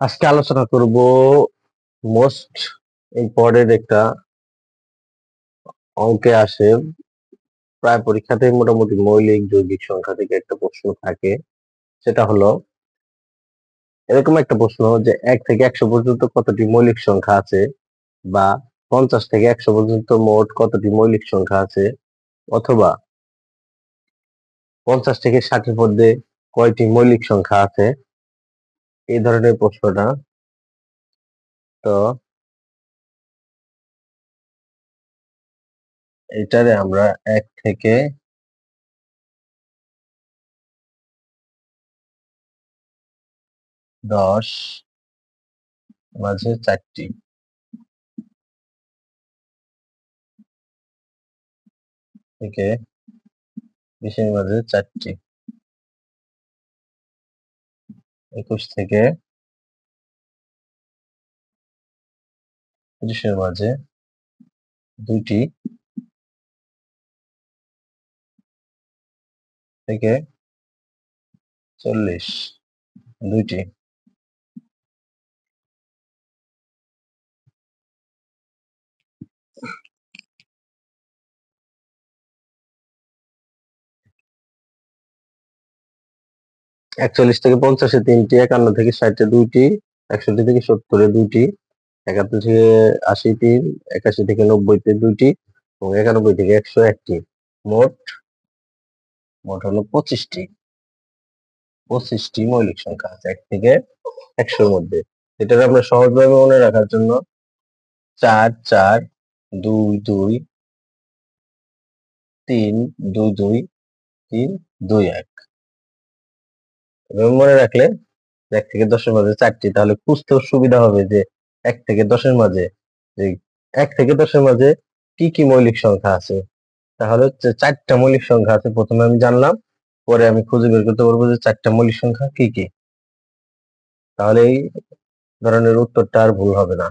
আজকে আলোচনা করব মোস্ট ইম্পর্টেন্ট একটা অঙ্কে আসে, প্রায় পরীক্ষাতে মোটামুটি মৌলিক যৌগিক সংখ্যা থেকে একটা প্রশ্ন থাকে। সেটা হলো এরকম একটা প্রশ্ন যে 1 থেকে 100 পর্যন্ত কতটি মৌলিক সংখ্যা আছে, বা 50 থেকে 100 পর্যন্ত মোট কতটি মৌলিক সংখ্যা আছে, অথবা 50 থেকে 60 এর মধ্যে কয়টি মৌলিক সংখ্যা আছে। এই ধরনের প্রশ্নটা। তো এটারে আমরা 1 থেকে 10 মাঝে 4টি, থেকে 20 এর মাঝে 4টি, 21 থেকে 30 এর মাঝে 2টি, থেকে 40 2টি। 41 থেকে 50 এ 3টি, 51 থেকে 60 এ 2টি, 61 থেকে 70 এ 2টি, 71 থেকে 80 3, 81 থেকে 90 তে 2টি এবং 91 থেকে 100 1টি। মোট মোট হলো 25টি। 25টি মৌলিক সংখ্যা আছে 1 থেকে 100 এর মধ্যে। এটাকে আমরা সহজভাবে মনে রাখার জন্য 4 4 2 2 3 2 2 3 2 1 এভাবে মনে রাখলে 1 থেকে 10 এর মাঝে 4টি, তাহলে বুঝতেও সুবিধা হবে যে 1 থেকে 10 এর মাঝে, যে 1 থেকে 10 এর মাঝে কি কি মৌলিক সংখ্যা আছে। তাহলে হচ্ছে 4টা মৌলিক সংখ্যা আছে, প্রথমে আমি জানলাম, পরে আমি খুঁজে বের করতে পারবো যে 4টা মৌলিক সংখ্যা কি কি। তাহলে এই ধরনের উত্তরটা আর ভুল হবে না।